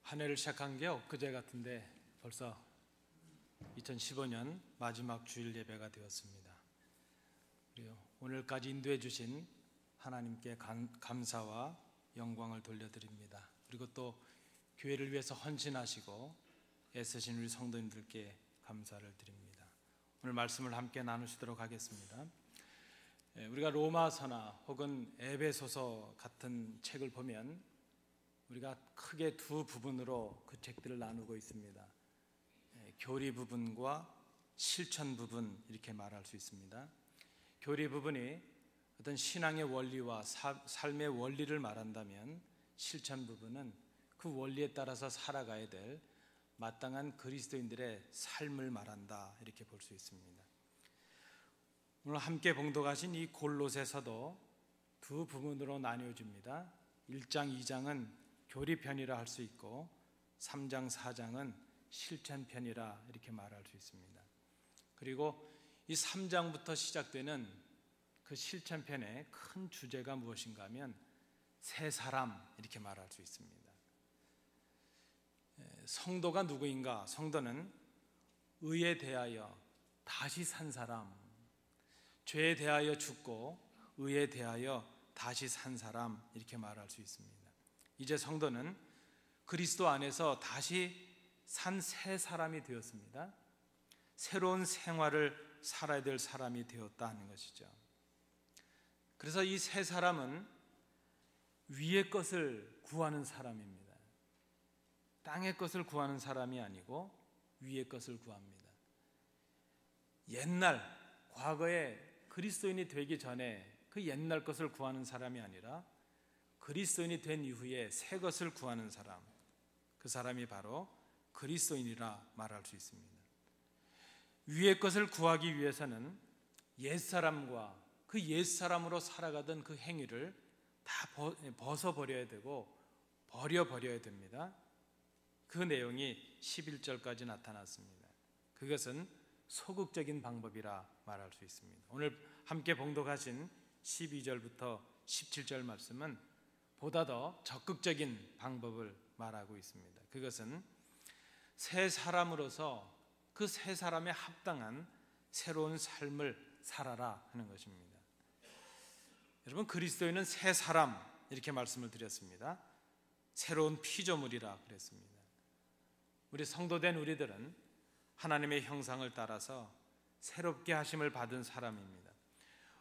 한 해를 시작한 게 엊그제 같은데 벌써 2015년 마지막 주일 예배가 되었습니다. 그리고 오늘까지 인도해 주신 하나님께 감사와 영광을 돌려드립니다. 그리고 또 교회를 위해서 헌신하시고 애쓰신 우리 성도님들께 감사를 드립니다. 오늘 말씀을 함께 나누시도록 하겠습니다. 우리가 로마서나 혹은 에베소서 같은 책을 보면 우리가 크게 두 부분으로 그 책들을 나누고 있습니다. 교리 부분과 실천 부분, 이렇게 말할 수 있습니다. 교리 부분이 어떤 신앙의 원리와 삶의 원리를 말한다면, 실천 부분은 그 원리에 따라서 살아가야 될 마땅한 그리스도인들의 삶을 말한다, 이렇게 볼 수 있습니다. 오늘 함께 봉독하신 이 골로새서도 두 부분으로 나뉘어집니다. 1장, 2장은 교리편이라 할 수 있고 3장, 4장은 실천편이라 이렇게 말할 수 있습니다. 그리고 이 3장부터 시작되는 그 실천편의 큰 주제가 무엇인가 하면 새 사람, 이렇게 말할 수 있습니다. 성도가 누구인가? 성도는 의에 대하여 다시 산 사람, 죄에 대하여 죽고 의에 대하여 다시 산 사람, 이렇게 말할 수 있습니다. 이제 성도는 그리스도 안에서 다시 산 새 사람이 되었습니다. 새로운 생활을 살아야 될 사람이 되었다 하는 것이죠. 그래서 이 새 사람은 위의 것을 구하는 사람입니다. 땅의 것을 구하는 사람이 아니고 위의 것을 구합니다. 옛날, 과거에 그리스도인이 되기 전에 그 옛날 것을 구하는 사람이 아니라 그리스도인이 된 이후에 새 것을 구하는 사람, 그 사람이 바로 그리스도인이라 말할 수 있습니다. 위의 것을 구하기 위해서는 옛사람과 그 옛사람으로 살아가던 그 행위를 다 벗어버려야 되고 버려야 됩니다. 그 내용이 11절까지 나타났습니다. 그것은 소극적인 방법이라 말할 수 있습니다. 오늘 함께 봉독하신 12절부터 17절 말씀은 보다 더 적극적인 방법을 말하고 있습니다. 그것은 새 사람으로서 그 새 사람에 합당한 새로운 삶을 살아라 하는 것입니다. 여러분, 그리스도인은 새 사람, 이렇게 말씀을 드렸습니다. 새로운 피조물이라 그랬습니다. 우리 성도된 우리들은 하나님의 형상을 따라서 새롭게 하심을 받은 사람입니다.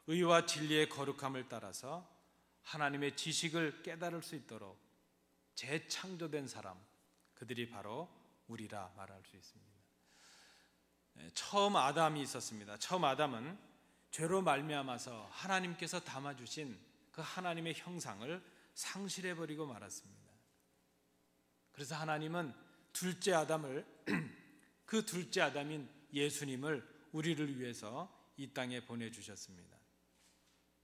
의와 진리의 거룩함을 따라서 하나님의 지식을 깨달을 수 있도록 재창조된 사람, 그들이 바로 우리라 말할 수 있습니다. 처음 아담이 있었습니다. 처음 아담은 죄로 말미암아서 하나님께서 담아주신 그 하나님의 형상을 상실해버리고 말았습니다. 그래서 하나님은 둘째 아담을 그 둘째 아담인 예수님을 우리를 위해서 이 땅에 보내주셨습니다.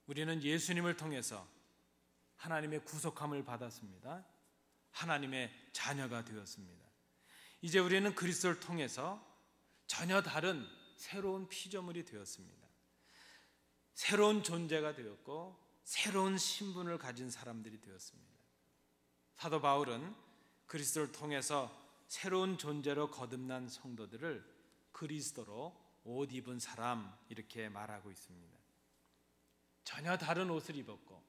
우리는 예수님을 통해서 하나님의 구속함을 받았습니다. 하나님의 자녀가 되었습니다. 이제 우리는 그리스도를 통해서 전혀 다른 새로운 피조물이 되었습니다. 새로운 존재가 되었고 새로운 신분을 가진 사람들이 되었습니다. 사도 바울은 그리스도를 통해서 새로운 존재로 거듭난 성도들을 그리스도로 옷 입은 사람, 이렇게 말하고 있습니다. 전혀 다른 옷을 입었고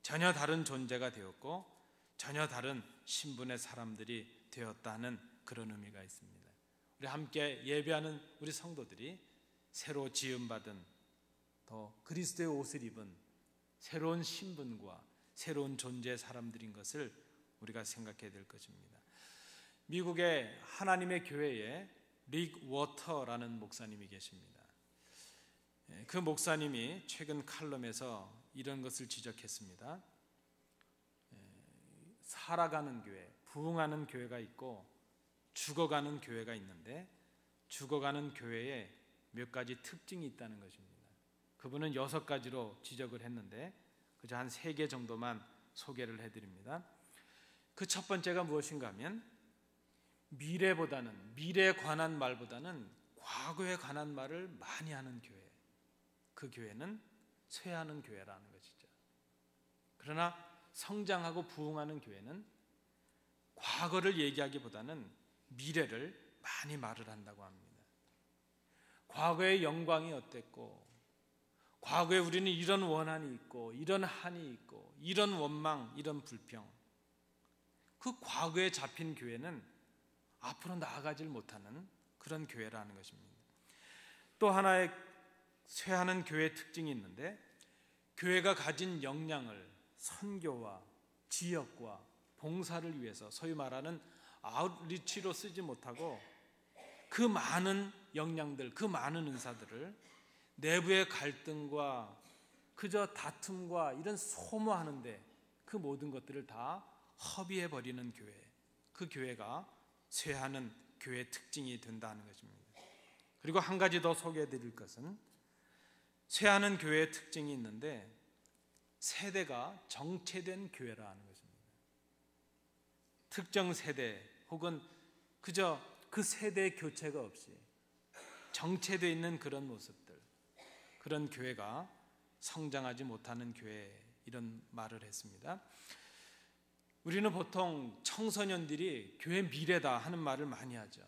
전혀 다른 존재가 되었고 전혀 다른 신분의 사람들이 되었다는 그런 의미가 있습니다. 우리 함께 예배하는 우리 성도들이 새로 지음받은 더 그리스도의 옷을 입은 새로운 신분과 새로운 존재의 사람들인 것을 우리가 생각해야 될 것입니다. 미국의 하나님의 교회에 릭 워터라는 목사님이 계십니다. 그 목사님이 최근 칼럼에서 이런 것을 지적했습니다. 살아가는 교회, 부흥하는 교회가 있고 죽어가는 교회가 있는데 죽어가는 교회에 몇 가지 특징이 있다는 것입니다. 그분은 6가지로 지적을 했는데 그저 한 3개 정도만 소개를 해드립니다. 그 첫 번째가 무엇인가 하면 미래에 관한 말보다는 과거에 관한 말을 많이 하는 교회, 그 교회는 쇠하는 교회라는 것이죠. 그러나 성장하고 부흥하는 교회는 과거를 얘기하기보다는 미래를 많이 말을 한다고 합니다. 과거의 영광이 어땠고, 과거에 우리는 이런 원한이 있고, 이런 한이 있고, 이런 원망, 이런 불평, 그 과거에 잡힌 교회는 앞으로 나아가질 못하는 그런 교회라는 것입니다. 또 하나의 쇠하는 교회의 특징이 있는데, 교회가 가진 역량을 선교와 지역과 봉사를 위해서 소위 말하는 아웃리치로 쓰지 못하고 그 많은 역량들, 그 많은 은사들을 내부의 갈등과 그저 다툼과 이런 소모하는데 그 모든 것들을 다 허비해버리는 교회, 그 교회가 쇠하는 교회의 특징이 된다는 것입니다. 그리고 한 가지 더 소개해드릴 것은 쇠하는 교회의 특징이 있는데 세대가 정체된 교회라는 것입니다. 특정 세대 혹은 그저 그 세대의 교체가 없이 정체되어 있는 그런 모습들, 그런 교회가 성장하지 못하는 교회, 이런 말을 했습니다. 우리는 보통 청소년들이 교회 미래다 하는 말을 많이 하죠.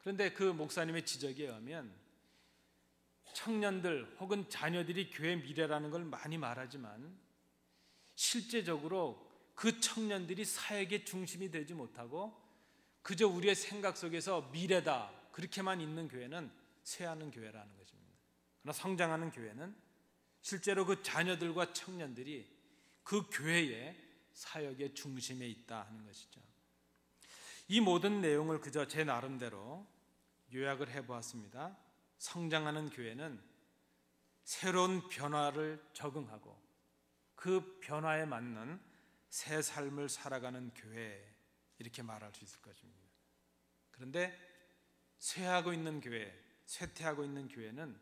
그런데 그 목사님의 지적에 의하면 청년들 혹은 자녀들이 교회 미래라는 걸 많이 말하지만 실제적으로 그 청년들이 사역의 중심이 되지 못하고 그저 우리의 생각 속에서 미래다 그렇게만 있는 교회는 쇠하는 교회라는 것입니다. 그러나 성장하는 교회는 실제로 그 자녀들과 청년들이 그 교회의 사역의 중심에 있다 하는 것이죠. 이 모든 내용을 그저 제 나름대로 요약을 해보았습니다. 성장하는 교회는 새로운 변화를 적응하고 그 변화에 맞는 새 삶을 살아가는 교회, 이렇게 말할 수 있을 것입니다. 그런데 쇠하고 있는 교회, 쇠퇴하고 있는 교회는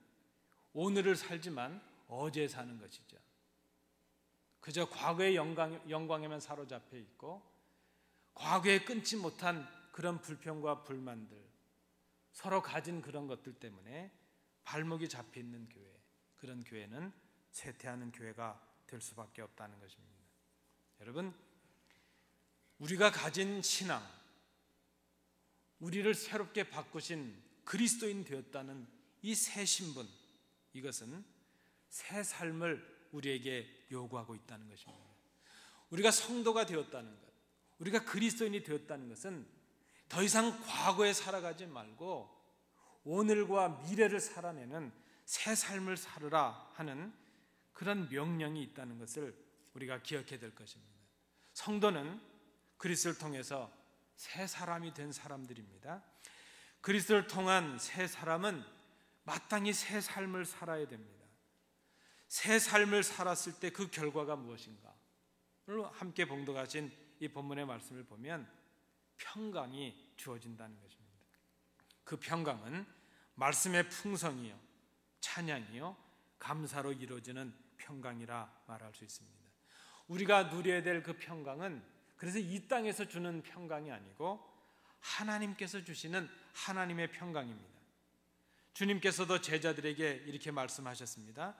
오늘을 살지만 어제 사는 것이죠. 그저 과거의 영광에만 사로잡혀 있고 과거에 끊지 못한 그런 불평과 불만들, 서로 가진 그런 것들 때문에 발목이 잡혀 있는 교회, 그런 교회는 쇠퇴하는 교회가 될 수밖에 없다는 것입니다. 여러분, 우리가 가진 신앙, 우리를 새롭게 바꾸신 그리스도인 되었다는 이 새 신분, 이것은 새 삶을 우리에게 요구하고 있다는 것입니다. 우리가 성도가 되었다는 것, 우리가 그리스도인이 되었다는 것은 더 이상 과거에 살아가지 말고 오늘과 미래를 살아내는 새 삶을 살으라 하는 그런 명령이 있다는 것을 우리가 기억해야 될 것입니다. 성도는 그리스도를 통해서 새 사람이 된 사람들입니다. 그리스도를 통한 새 사람은 마땅히 새 삶을 살아야 됩니다. 새 삶을 살았을 때 그 결과가 무엇인가? 오늘 함께 봉독하신 이 본문의 말씀을 보면 평강이 주어진다는 것입니다. 그 평강은 말씀의 풍성이요, 찬양이요, 감사로 이루어지는 평강이라 말할 수 있습니다. 우리가 누려야 될 그 평강은 그래서 이 땅에서 주는 평강이 아니고 하나님께서 주시는 하나님의 평강입니다. 주님께서도 제자들에게 이렇게 말씀하셨습니다.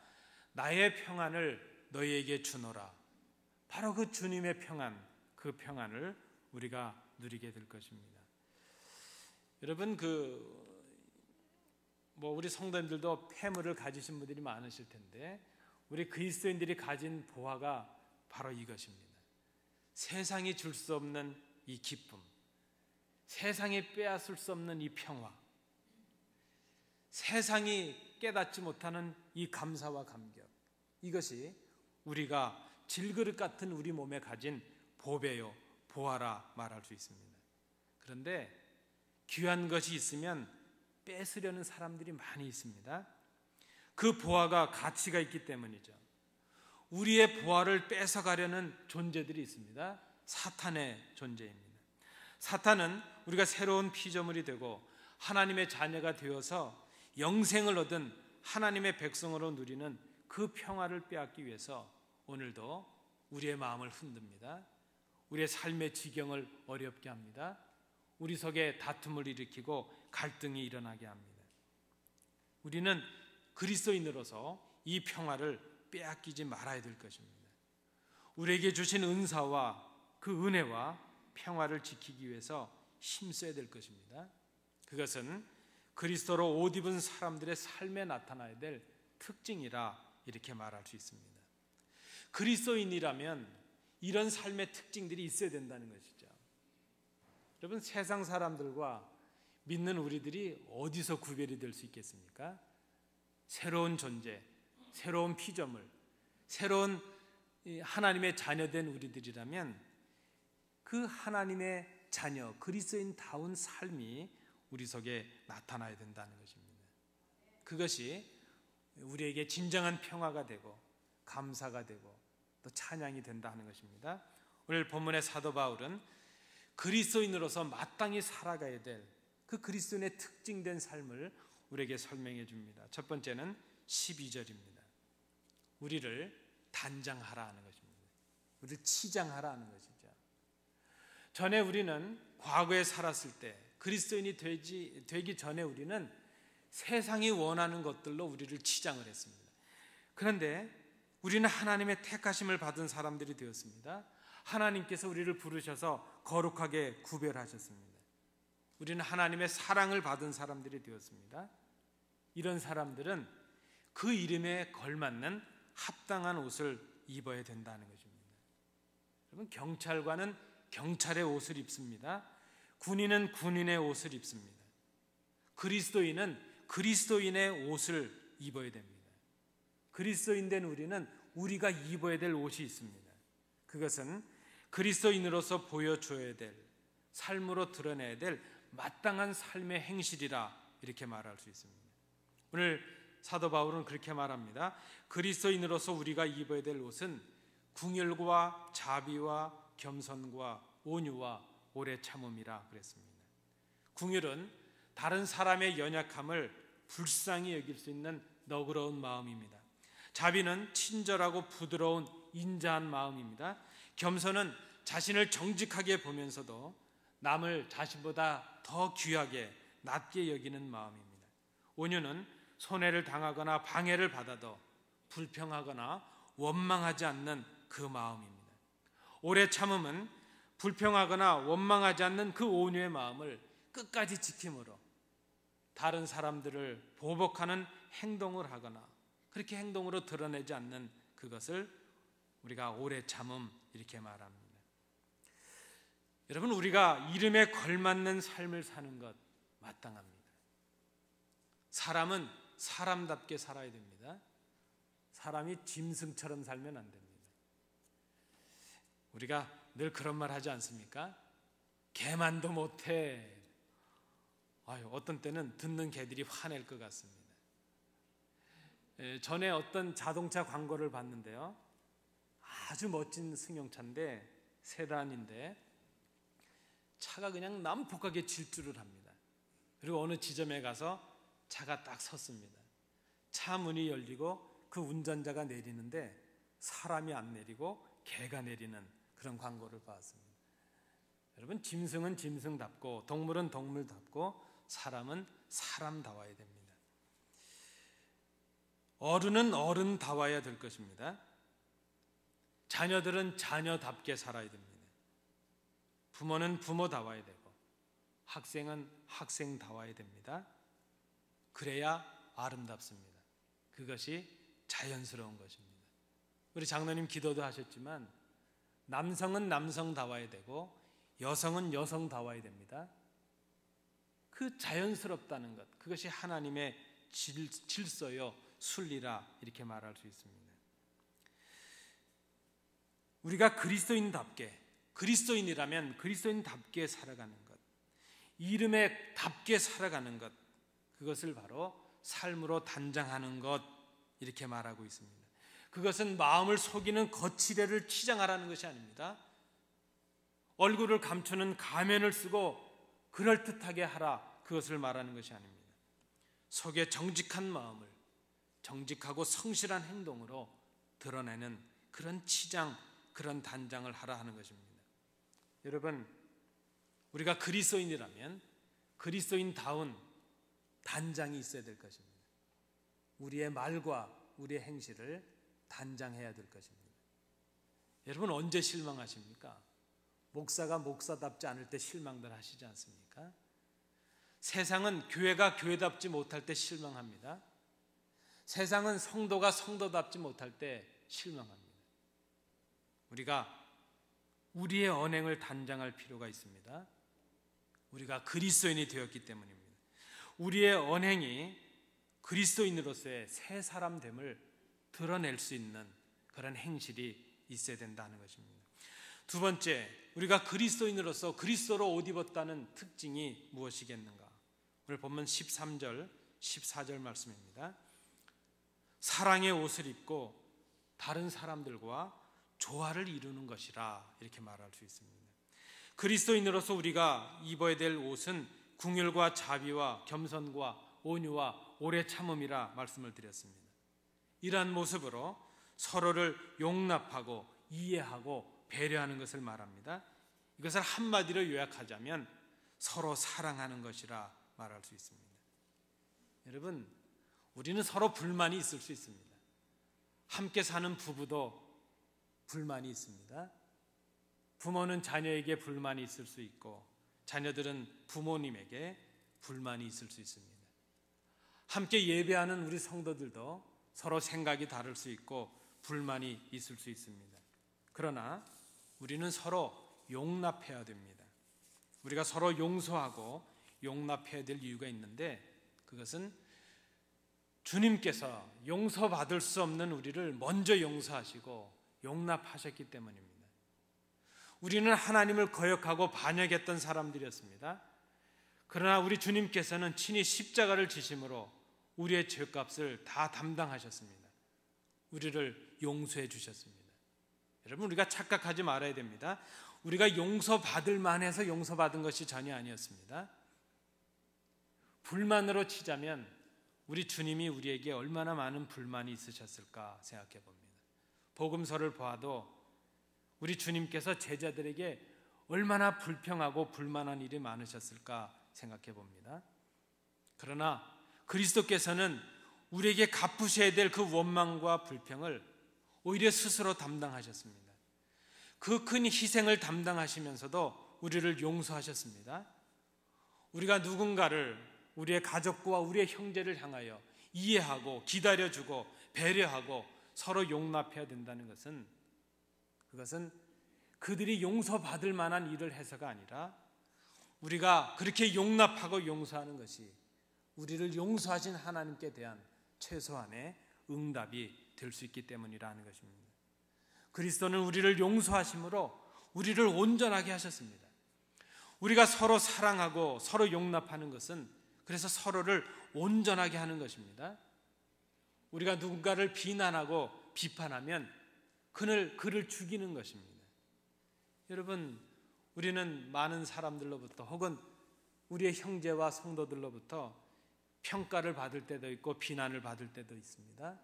나의 평안을 너희에게 주노라. 바로 그 주님의 평안, 그 평안을 우리가 누리게 될 것입니다. 여러분, 우리 성도님들도 폐물을 가지신 분들이 많으실 텐데 우리 그리스도인들이 가진 보화가 바로 이것입니다. 세상이 줄 수 없는 이 기쁨, 세상이 빼앗을 수 없는 이 평화, 세상이 깨닫지 못하는 이 감사와 감격, 이것이 우리가 질그릇 같은 우리 몸에 가진 보배요, 보화라 말할 수 있습니다. 그런데 귀한 것이 있으면 뺏으려는 사람들이 많이 있습니다. 그 보화가 가치가 있기 때문이죠. 우리의 보화를 뺏어가려는 존재들이 있습니다. 사탄의 존재입니다. 사탄은 우리가 새로운 피조물이 되고 하나님의 자녀가 되어서 영생을 얻은 하나님의 백성으로 누리는 그 평화를 빼앗기 위해서 오늘도 우리의 마음을 흔듭니다. 우리의 삶의 지경을 어렵게 합니다. 우리 속에 다툼을 일으키고 갈등이 일어나게 합니다. 우리는 그리스도인으로서 이 평화를 빼앗기지 말아야 될 것입니다. 우리에게 주신 은사와 그 은혜와 평화를 지키기 위해서 힘써야 될 것입니다. 그것은 그리스도로 옷 입은 사람들의 삶에 나타나야 될 특징이라 이렇게 말할 수 있습니다. 그리스도인이라면 이런 삶의 특징들이 있어야 된다는 것이죠. 여러분, 세상 사람들과 믿는 우리들이 어디서 구별이 될 수 있겠습니까? 새로운 존재, 새로운 피조물, 새로운 하나님의 자녀된 우리들이라면 그 하나님의 자녀, 그리스도인다운 삶이 우리 속에 나타나야 된다는 것입니다. 그것이 우리에게 진정한 평화가 되고 감사가 되고 또 찬양이 된다 하는 것입니다. 오늘 본문의 사도 바울은 그리스도인으로서 마땅히 살아가야 될 그 그리스도인의 특징된 삶을 우리에게 설명해 줍니다. 첫 번째는 12절입니다. 우리를 단장하라 하는 것입니다. 우리를 치장하라 하는 것이죠. 전에 우리는 과거에 살았을 때 그리스도인이 되기 전에 우리는 세상이 원하는 것들로 우리를 치장을 했습니다. 그런데 우리는 하나님의 택하심을 받은 사람들이 되었습니다. 하나님께서 우리를 부르셔서 거룩하게 구별하셨습니다. 우리는 하나님의 사랑을 받은 사람들이 되었습니다. 이런 사람들은 그 이름에 걸맞는 합당한 옷을 입어야 된다는 것입니다. 여러분, 경찰관은 경찰의 옷을 입습니다. 군인은 군인의 옷을 입습니다. 그리스도인은 그리스도인의 옷을 입어야 됩니다. 그리스도인 된 우리는 우리가 입어야 될 옷이 있습니다. 그것은 그리스도인으로서 보여줘야 될, 삶으로 드러내야 될 마땅한 삶의 행실이라 이렇게 말할 수 있습니다. 오늘 사도 바울은 그렇게 말합니다. 그리스도인으로서 우리가 입어야 될 옷은 궁휼과 자비와 겸손과 온유와 오래 참음이라 그랬습니다. 궁휼은 다른 사람의 연약함을 불쌍히 여길 수 있는 너그러운 마음입니다. 자비는 친절하고 부드러운 인자한 마음입니다. 겸손은 자신을 정직하게 보면서도 남을 자신보다 더 귀하게 낮게 여기는 마음입니다. 온유는 손해를 당하거나 방해를 받아도 불평하거나 원망하지 않는 그 마음입니다. 오래 참음은 불평하거나 원망하지 않는 그 온유의 마음을 끝까지 지킴으로 다른 사람들을 보복하는 행동을 하거나 그렇게 행동으로 드러내지 않는 그것을 우리가 오래 참음 이렇게 말합니다. 여러분, 우리가 이름에 걸맞는 삶을 사는 것 마땅합니다. 사람은 사람답게 살아야 됩니다. 사람이 짐승처럼 살면 안 됩니다. 우리가 늘 그런 말 하지 않습니까? 개만도 못해. 어떤 때는 듣는 개들이 화낼 것 같습니다. 전에 어떤 자동차 광고를 봤는데요. 아주 멋진 승용차인데, 세단인데 차가 그냥 난폭하게 질주를 합니다. 그리고 어느 지점에 가서 차가 딱 섰습니다. 차 문이 열리고 그 운전자가 내리는데 사람이 안 내리고 개가 내리는 그런 광고를 봤습니다. 여러분, 짐승은 짐승답고 동물은 동물답고 사람은 사람다워야 됩니다. 어른은 어른다워야 될 것입니다. 자녀들은 자녀답게 살아야 됩니다. 부모는 부모다워야 되고 학생은 학생다워야 됩니다. 그래야 아름답습니다. 그것이 자연스러운 것입니다. 우리 장로님 기도도 하셨지만 남성은 남성다워야 되고 여성은 여성다워야 됩니다. 그 자연스럽다는 것, 그것이 하나님의 질서요 순리라 이렇게 말할 수 있습니다. 우리가 그리스도인이라면 그리스도인답게 살아가는 것, 이름에 답게 살아가는 것, 그것을 바로 삶으로 단장하는 것 이렇게 말하고 있습니다. 그것은 마음을 속이는 거칠애를 치장하라는 것이 아닙니다. 얼굴을 감추는 가면을 쓰고 그럴듯하게 하라, 그것을 말하는 것이 아닙니다. 속에 정직한 마음을 정직하고 성실한 행동으로 드러내는 그런 치장, 그런 단장을 하라 하는 것입니다. 여러분, 우리가 그리스도인이라면 그리스도인다운 단장이 있어야 될 것입니다. 우리의 말과 우리의 행실을 단장해야 될 것입니다. 여러분, 언제 실망하십니까? 목사가 목사답지 않을 때 실망들 하시지 않습니까? 세상은 교회가 교회답지 못할 때 실망합니다. 세상은 성도가 성도답지 못할 때 실망합니다. 우리가 우리의 언행을 단장할 필요가 있습니다. 우리가 그리스도인이 되었기 때문입니다. 우리의 언행이 그리스도인으로서의 새 사람됨을 드러낼 수 있는 그런 행실이 있어야 된다는 것입니다. 두 번째, 우리가 그리스도인으로서 그리스도로 옷 입었다는 특징이 무엇이겠는가? 오늘 본문 13절, 14절 말씀입니다. 사랑의 옷을 입고 다른 사람들과 조화를 이루는 것이라 이렇게 말할 수 있습니다. 그리스도인으로서 우리가 입어야 될 옷은 긍휼과 자비와 겸손과 온유와 오래 참음이라 말씀을 드렸습니다. 이러한 모습으로 서로를 용납하고 이해하고 배려하는 것을 말합니다. 이것을 한마디로 요약하자면 서로 사랑하는 것이라 말할 수 있습니다. 여러분, 우리는 서로 불만이 있을 수 있습니다. 함께 사는 부부도 불만이 있습니다. 부모는 자녀에게 불만이 있을 수 있고 자녀들은 부모님에게 불만이 있을 수 있습니다. 함께 예배하는 우리 성도들도 서로 생각이 다를 수 있고 불만이 있을 수 있습니다. 그러나 우리는 서로 용납해야 됩니다. 우리가 서로 용서하고 용납해야 될 이유가 있는데 그것은 주님께서 용서받을 수 없는 우리를 먼저 용서하시고 용납하셨기 때문입니다. 우리는 하나님을 거역하고 반역했던 사람들이었습니다. 그러나 우리 주님께서는 친히 십자가를 지심으로 우리의 죄값을 다 담당하셨습니다. 우리를 용서해 주셨습니다. 여러분, 우리가 착각하지 말아야 됩니다. 우리가 용서받을 만해서 용서받은 것이 전혀 아니었습니다. 불만으로 치자면 우리 주님이 우리에게 얼마나 많은 불만이 있으셨을까 생각해 봅니다. 복음서를 보아도 우리 주님께서 제자들에게 얼마나 불평하고 불만한 일이 많으셨을까 생각해 봅니다. 그러나 그리스도께서는 우리에게 갚으셔야 될 그 원망과 불평을 오히려 스스로 담당하셨습니다. 그 큰 희생을 담당하시면서도 우리를 용서하셨습니다. 우리가 누군가를 우리의 가족과 우리의 형제를 향하여 이해하고 기다려주고 배려하고 서로 용납해야 된다는 것은 그것은 그들이 용서받을 만한 일을 해서가 아니라 우리가 그렇게 용납하고 용서하는 것이 우리를 용서하신 하나님께 대한 최소한의 응답이 될 수 있기 때문이라는 것입니다. 그리스도는 우리를 용서하심으로 우리를 온전하게 하셨습니다. 우리가 서로 사랑하고 서로 용납하는 것은 그래서 서로를 온전하게 하는 것입니다. 우리가 누군가를 비난하고 비판하면 그를 죽이는 것입니다. 여러분, 우리는 많은 사람들로부터 혹은 우리의 형제와 성도들로부터 평가를 받을 때도 있고 비난을 받을 때도 있습니다.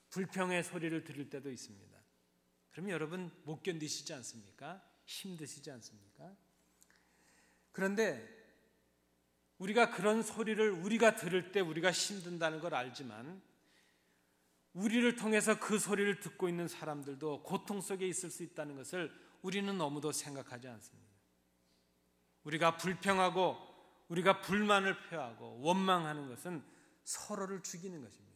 불평의 소리를 들을 때도 있습니다. 그러면 여러분 못 견디시지 않습니까? 힘드시지 않습니까? 그런데 우리가 그런 소리를 우리가 들을 때 우리가 힘든다는 걸 알지만 우리를 통해서 그 소리를 듣고 있는 사람들도 고통 속에 있을 수 있다는 것을 우리는 너무도 생각하지 않습니다. 우리가 불평하고 우리가 불만을 표하고 원망하는 것은 서로를 죽이는 것입니다.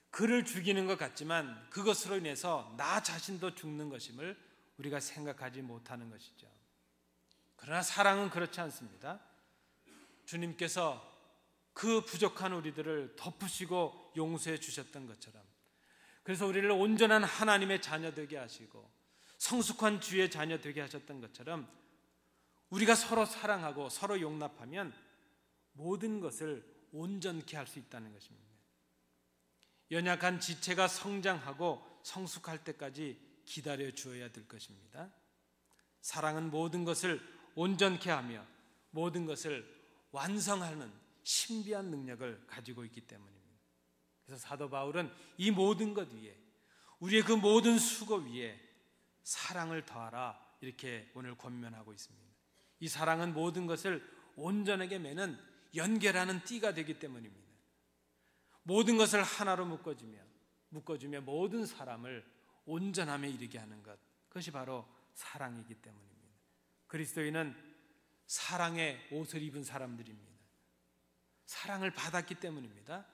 그를 죽이는 것 같지만 그것으로 인해서 나 자신도 죽는 것임을 우리가 생각하지 못하는 것이죠. 그러나 사랑은 그렇지 않습니다. 주님께서 그 부족한 우리들을 덮으시고 용서해 주셨던 것처럼 그래서 우리를 온전한 하나님의 자녀 되게 하시고 성숙한 주의 자녀 되게 하셨던 것처럼 우리가 서로 사랑하고 서로 용납하면 모든 것을 온전케 할 수 있다는 것입니다. 연약한 지체가 성장하고 성숙할 때까지 기다려 주어야 될 것입니다. 사랑은 모든 것을 온전케 하며 모든 것을 완성하는 신비한 능력을 가지고 있기 때문입니다. 그래서 사도 바울은 이 모든 것 위에 우리의 그 모든 수고 위에 사랑을 더하라 이렇게 오늘 권면하고 있습니다. 이 사랑은 모든 것을 온전하게 매는 연결하는 띠가 되기 때문입니다. 모든 것을 하나로 묶어주며 모든 사람을 온전함에 이르게 하는 것, 그것이 바로 사랑이기 때문입니다. 그리스도인은 사랑의 옷을 입은 사람들입니다. 사랑을 받았기 때문입니다.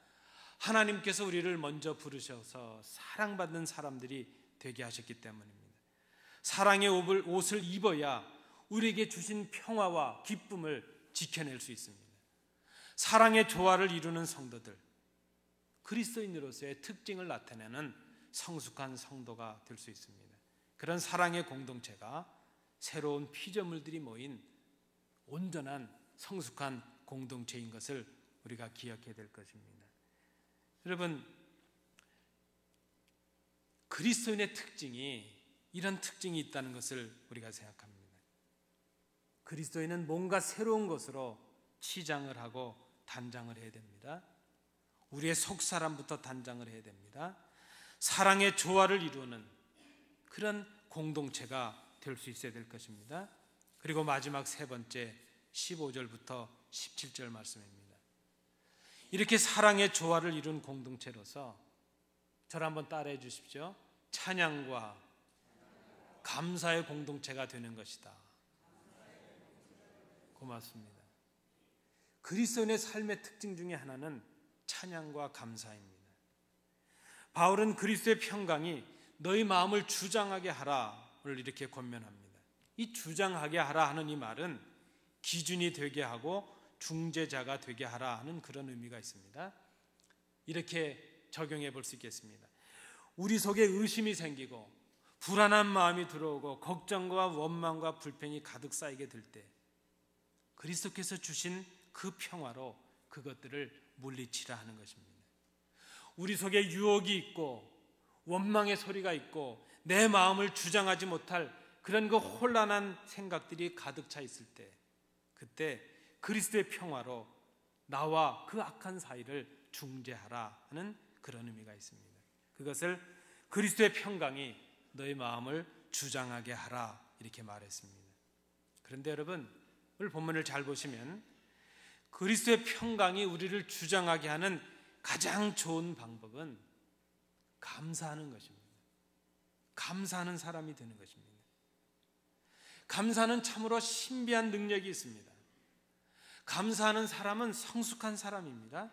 하나님께서 우리를 먼저 부르셔서 사랑받는 사람들이 되게 하셨기 때문입니다. 사랑의 옷을 입어야 우리에게 주신 평화와 기쁨을 지켜낼 수 있습니다. 사랑의 조화를 이루는 성도들, 그리스도인으로서의 특징을 나타내는 성숙한 성도가 될 수 있습니다. 그런 사랑의 공동체가 새로운 피조물들이 모인 온전한 성숙한 공동체인 것을 우리가 기억해야 될 것입니다. 여러분, 그리스도인의 특징이 이런 특징이 있다는 것을 우리가 생각합니다. 그리스도인은 뭔가 새로운 것으로 치장을 하고 단장을 해야 됩니다. 우리의 속사람부터 단장을 해야 됩니다. 사랑의 조화를 이루는 그런 공동체가 될 수 있어야 될 것입니다. 그리고 마지막 세 번째 15절부터 17절 말씀입니다. 이렇게 사랑의 조화를 이룬 공동체로서 저를 한번 따라해 주십시오. 찬양과 감사의 공동체가 되는 것이다. 고맙습니다. 그리스도인의 삶의 특징 중에 하나는 찬양과 감사입니다. 바울은 그리스도의 평강이 너희 마음을 주장하게 하라를 이렇게 권면합니다. 이 주장하게 하라 하는 이 말은 기준이 되게 하고 중재자가 되게 하라 하는 그런 의미가 있습니다. 이렇게 적용해 볼 수 있겠습니다. 우리 속에 의심이 생기고 불안한 마음이 들어오고 걱정과 원망과 불평이 가득 쌓이게 될 때 그리스도께서 주신 그 평화로 그것들을 물리치라 하는 것입니다. 우리 속에 유혹이 있고 원망의 소리가 있고 내 마음을 주장하지 못할 그런 그 혼란한 생각들이 가득 차 있을 때 그때 그리스도의 평화로 나와 그 악한 사이를 중재하라 하는 그런 의미가 있습니다. 그것을 그리스도의 평강이 너의 마음을 주장하게 하라 이렇게 말했습니다. 그런데 여러분, 오늘 본문을 잘 보시면 그리스도의 평강이 우리를 주장하게 하는 가장 좋은 방법은 감사하는 것입니다. 감사하는 사람이 되는 것입니다. 감사는 참으로 신비한 능력이 있습니다. 감사하는 사람은 성숙한 사람입니다.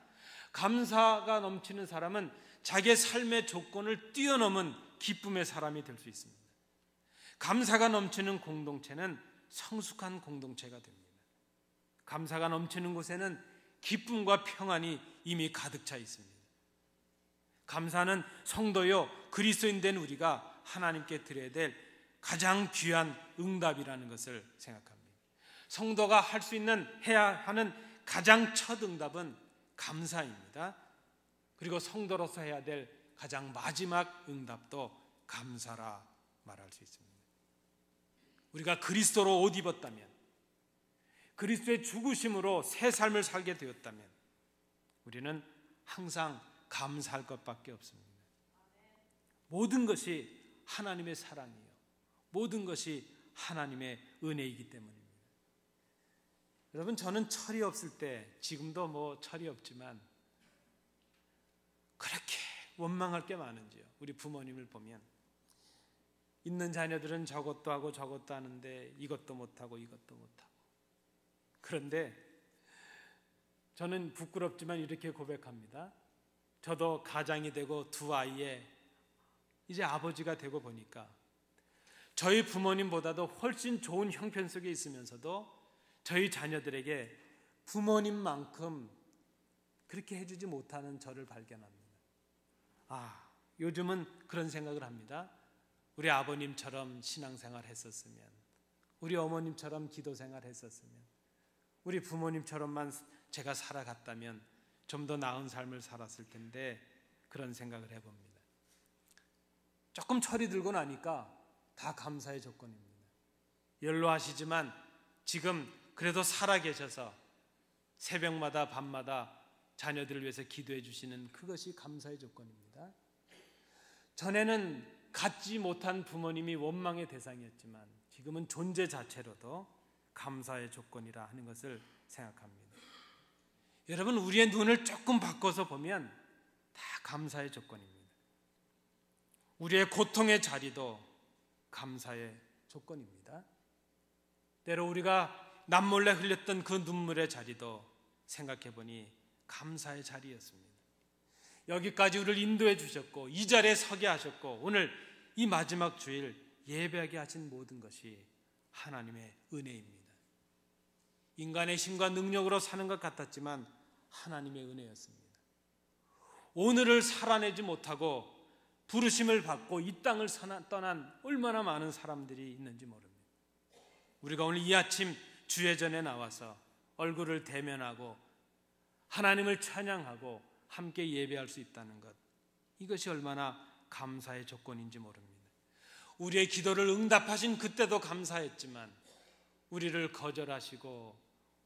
감사가 넘치는 사람은 자기의 삶의 조건을 뛰어넘은 기쁨의 사람이 될 수 있습니다. 감사가 넘치는 공동체는 성숙한 공동체가 됩니다. 감사가 넘치는 곳에는 기쁨과 평안이 이미 가득 차 있습니다. 감사는 성도요 그리스도인 된 우리가 하나님께 드려야 될 가장 귀한 응답이라는 것을 생각합니다. 성도가 할 수 있는 해야 하는 가장 첫 응답은 감사입니다. 그리고 성도로서 해야 될 가장 마지막 응답도 감사라 말할 수 있습니다. 우리가 그리스도로 옷 입었다면, 그리스도의 죽으심으로 새 삶을 살게 되었다면 우리는 항상 감사할 것밖에 없습니다. 모든 것이 하나님의 사랑이요, 모든 것이 하나님의 은혜이기 때문입니다. 여러분, 저는 철이 없을 때, 지금도 뭐 철이 없지만 그렇게 원망할 게 많은지요. 우리 부모님을 보면 있는 자녀들은 저것도 하고 저것도 하는데 이것도 못하고 이것도 못하고. 그런데 저는 부끄럽지만 이렇게 고백합니다. 저도 가장이 되고 두 아이의 이제 아버지가 되고 보니까 저희 부모님보다도 훨씬 좋은 형편 속에 있으면서도 저희 자녀들에게 부모님만큼 그렇게 해주지 못하는 저를 발견합니다. 요즘은 그런 생각을 합니다. 우리 아버님처럼 신앙생활 했었으면, 우리 어머님처럼 기도생활 했었으면, 우리 부모님처럼만 제가 살아갔다면 좀 더 나은 삶을 살았을 텐데, 그런 생각을 해봅니다. 조금 철이 들고 나니까 다 감사의 조건입니다. 연로하시지만 지금 그래도 살아계셔서 새벽마다 밤마다 자녀들을 위해서 기도해 주시는 그것이 감사의 조건입니다. 전에는 갖지 못한 부모님이 원망의 대상이었지만 지금은 존재 자체로도 감사의 조건이라 하는 것을 생각합니다. 여러분, 우리의 눈을 조금 바꿔서 보면 다 감사의 조건입니다. 우리의 고통의 자리도 감사의 조건입니다. 때로 우리가 남몰래 흘렸던 그 눈물의 자리도 생각해보니 감사의 자리였습니다. 여기까지 우리를 인도해 주셨고 이 자리에 서게 하셨고 오늘 이 마지막 주일 예배하게 하신 모든 것이 하나님의 은혜입니다. 인간의 힘과 능력으로 사는 것 같았지만 하나님의 은혜였습니다. 오늘을 살아내지 못하고 부르심을 받고 이 땅을 떠난 얼마나 많은 사람들이 있는지 모릅니다. 우리가 오늘 이 아침 주예전에 나와서 얼굴을 대면하고 하나님을 찬양하고 함께 예배할 수 있다는 것, 이것이 얼마나 감사의 조건인지 모릅니다. 우리의 기도를 응답하신 그때도 감사했지만 우리를 거절하시고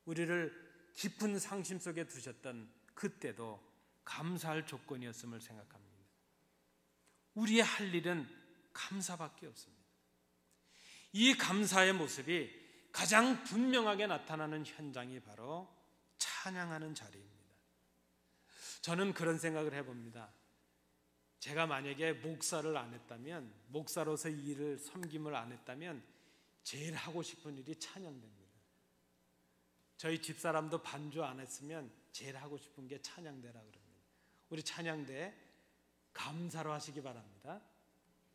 우리를 깊은 상심 속에 두셨던 그때도 감사할 조건이었음을 생각합니다. 우리의 할 일은 감사밖에 없습니다. 이 감사의 모습이 가장 분명하게 나타나는 현장이 바로 찬양하는 자리입니다. 저는 그런 생각을 해봅니다. 제가 만약에 목사를 안 했다면, 목사로서 이 일을 섬김을 안 했다면 제일 하고 싶은 일이 찬양대입니다. 저희 집사람도 반주 안 했으면 제일 하고 싶은 게 찬양대라 그럽니다. 우리 찬양대 감사로 하시기 바랍니다.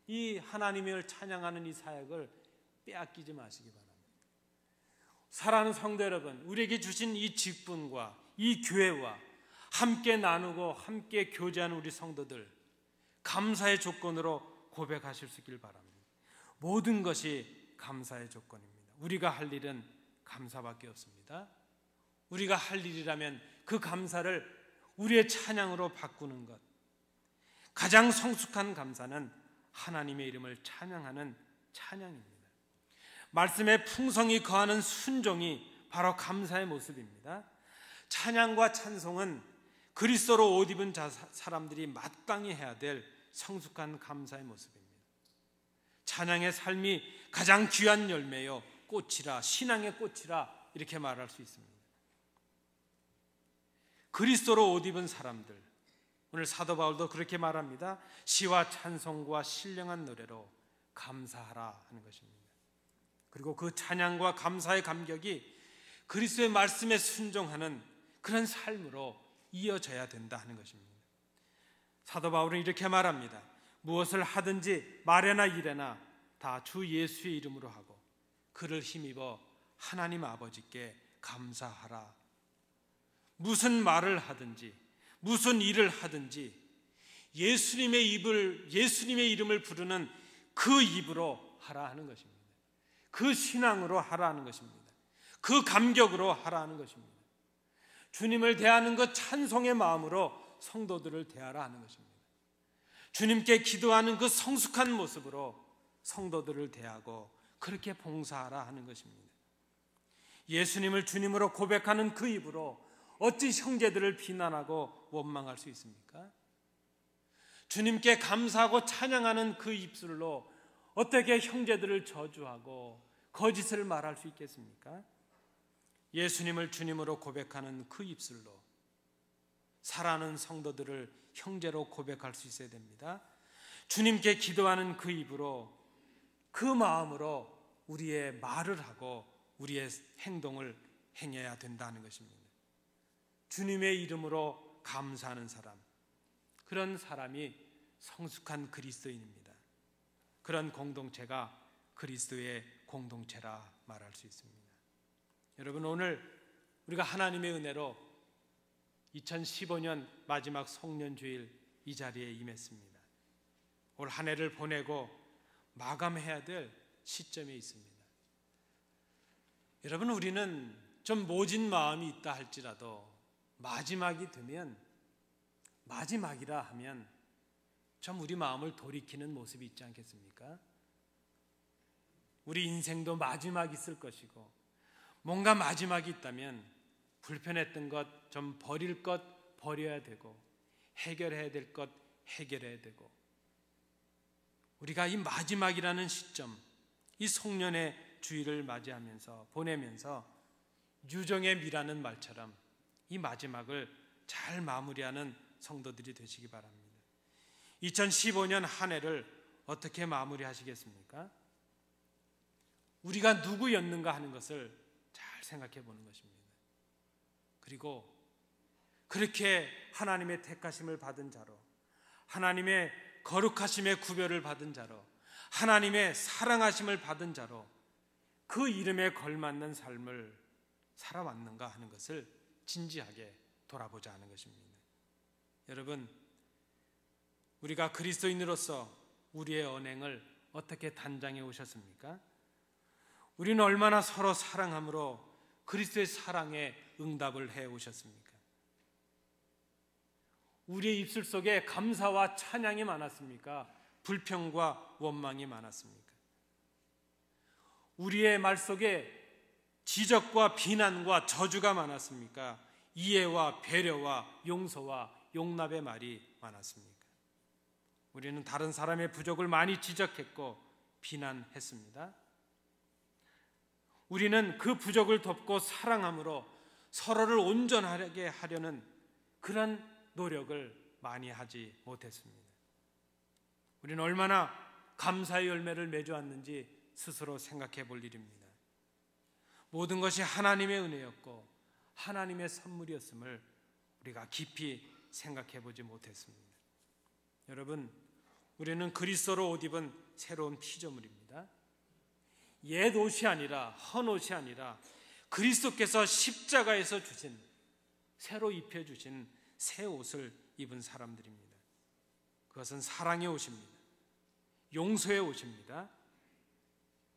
이 하나님을 찬양하는 이 사역을 빼앗기지 마시기 바랍니다. 사랑하는 성도 여러분, 우리에게 주신 이 직분과 이 교회와 함께 나누고 함께 교제하는 우리 성도들, 감사의 조건으로 고백하실 수 있길 바랍니다. 모든 것이 감사의 조건입니다. 우리가 할 일은 감사밖에 없습니다. 우리가 할 일이라면 그 감사를 우리의 찬양으로 바꾸는 것, 가장 성숙한 감사는 하나님의 이름을 찬양하는 찬양입니다. 말씀에 풍성이 거하는 순종이 바로 감사의 모습입니다. 찬양과 찬송은 그리스도로 옷 입은 사람들이 마땅히 해야 될 성숙한 감사의 모습입니다. 찬양의 삶이 가장 귀한 열매요, 꽃이라, 신앙의 꽃이라 이렇게 말할 수 있습니다. 그리스도로 옷 입은 사람들, 오늘 사도 바울도 그렇게 말합니다. 시와 찬송과 신령한 노래로 감사하라 하는 것입니다. 그리고 그 찬양과 감사의 감격이 그리스도의 말씀에 순종하는 그런 삶으로 이어져야 된다 하는 것입니다. 사도 바울은 이렇게 말합니다. 무엇을 하든지 말에나 일에나 다 주 예수의 이름으로 하고 그를 힘입어 하나님 아버지께 감사하라. 무슨 말을 하든지 무슨 일을 하든지 예수님의 이름을 부르는 그 입으로 하라 하는 것입니다. 그 신앙으로 하라 하는 것입니다. 그 감격으로 하라 하는 것입니다. 주님을 대하는 그 찬송의 마음으로 성도들을 대하라 하는 것입니다. 주님께 기도하는 그 성숙한 모습으로 성도들을 대하고 그렇게 봉사하라 하는 것입니다. 예수님을 주님으로 고백하는 그 입으로 어찌 형제들을 비난하고 원망할 수 있습니까? 주님께 감사하고 찬양하는 그 입술로 어떻게 형제들을 저주하고 거짓을 말할 수 있겠습니까? 예수님을 주님으로 고백하는 그 입술로 사랑하는 성도들을 형제로 고백할 수 있어야 됩니다. 주님께 기도하는 그 입으로 그 마음으로 우리의 말을 하고 우리의 행동을 행해야 된다는 것입니다. 주님의 이름으로 감사하는 사람, 그런 사람이 성숙한 그리스도인입니다. 그런 공동체가 그리스도의 공동체라 말할 수 있습니다. 여러분, 오늘 우리가 하나님의 은혜로 2015년 마지막 송년주일 이 자리에 임했습니다. 올 한 해를 보내고 마감해야 될 시점에 있습니다. 여러분, 우리는 좀 모진 마음이 있다 할지라도 마지막이 되면, 마지막이라 하면 좀 우리 마음을 돌이키는 모습이 있지 않겠습니까? 우리 인생도 마지막이 있을 것이고 뭔가 마지막이 있다면 불편했던 것 좀 버릴 것 버려야 되고 해결해야 될 것 해결해야 되고, 우리가 이 마지막이라는 시점, 이 송년의 주일을 맞이하면서 보내면서 유정의 미라는 말처럼 이 마지막을 잘 마무리하는 성도들이 되시기 바랍니다. 2015년 한 해를 어떻게 마무리하시겠습니까? 우리가 누구였는가 하는 것을 잘 생각해 보는 것입니다. 그리고 그렇게 하나님의 택하심을 받은 자로, 하나님의 거룩하심의 구별을 받은 자로, 하나님의 사랑하심을 받은 자로 그 이름에 걸맞는 삶을 살아왔는가 하는 것을 진지하게 돌아보자 하는 것입니다. 여러분, 우리가 그리스도인으로서 우리의 언행을 어떻게 단장해 오셨습니까? 우리는 얼마나 서로 사랑함으로 그리스도의 사랑에 응답을 해 오셨습니까? 우리의 입술 속에 감사와 찬양이 많았습니까? 불평과 원망이 많았습니까? 우리의 말 속에 지적과 비난과 저주가 많았습니까? 이해와 배려와 용서와 용납의 말이 많았습니까? 우리는 다른 사람의 부족을 많이 지적했고 비난했습니다. 우리는 그 부족을 덮고 사랑함으로 서로를 온전하게 하려는 그런 노력을 많이 하지 못했습니다. 우리는 얼마나 감사의 열매를 맺어왔는지 스스로 생각해 볼 일입니다. 모든 것이 하나님의 은혜였고 하나님의 선물이었음을 우리가 깊이 생각해 보지 못했습니다. 여러분, 우리는 그리스도로 옷 입은 새로운 피조물입니다. 옛 옷이 아니라, 헌 옷이 아니라 그리스도께서 십자가에서 주신, 새로 입혀주신 새 옷을 입은 사람들입니다. 그것은 사랑의 옷입니다. 용서의 옷입니다.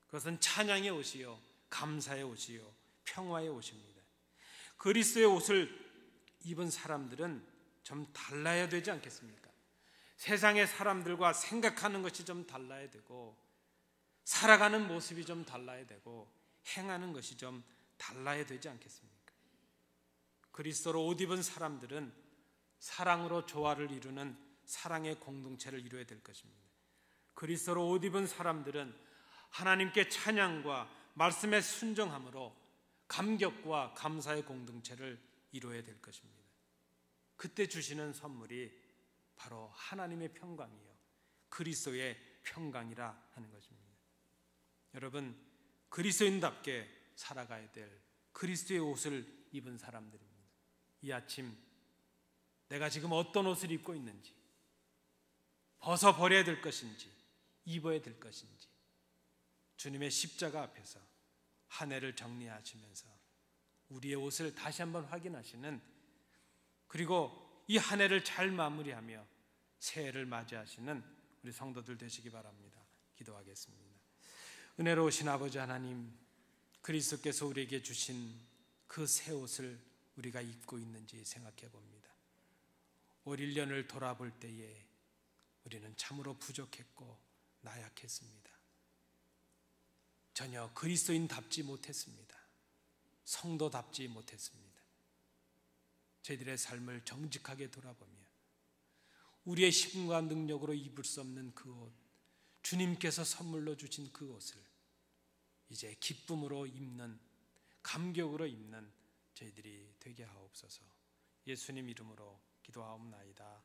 그것은 찬양의 옷이요, 감사의 옷이요, 평화의 옷입니다. 그리스도의 옷을 입은 사람들은 좀 달라야 되지 않겠습니까? 세상의 사람들과 생각하는 것이 좀 달라야 되고, 살아가는 모습이 좀 달라야 되고, 행하는 것이 좀 달라야 되지 않겠습니까? 그리스도로 옷 입은 사람들은 사랑으로 조화를 이루는 사랑의 공동체를 이루어야 될 것입니다. 그리스도로 옷 입은 사람들은 하나님께 찬양과 말씀에 순종함으로 감격과 감사의 공동체를 이루어야 될 것입니다. 그때 주시는 선물이 바로 하나님의 평강이요, 그리스도의 평강이라 하는 것입니다. 여러분, 그리스도인답게 살아가야 될 그리스도의 옷을 입은 사람들입니다. 이 아침 내가 지금 어떤 옷을 입고 있는지, 벗어버려야 될 것인지, 입어야 될 것인지 주님의 십자가 앞에서 한 해를 정리하시면서 우리의 옷을 다시 한번 확인하시는, 그리고 이 한 해를 잘 마무리하며 새해를 맞이하시는 우리 성도들 되시기 바랍니다. 기도하겠습니다. 은혜로우신 아버지 하나님, 그리스도께서 우리에게 주신 그 새 옷을 우리가 입고 있는지 생각해 봅니다. 올 1년을 돌아볼 때에 우리는 참으로 부족했고 나약했습니다. 전혀 그리스도인답지 못했습니다. 성도답지 못했습니다. 저희들의 삶을 정직하게 돌아보며 우리의 힘과 능력으로 입을 수 없는 그 옷, 주님께서 선물로 주신 그 옷을 이제 기쁨으로 입는, 감격으로 입는 저희들이 되게 하옵소서. 예수님 이름으로 기도하옵나이다.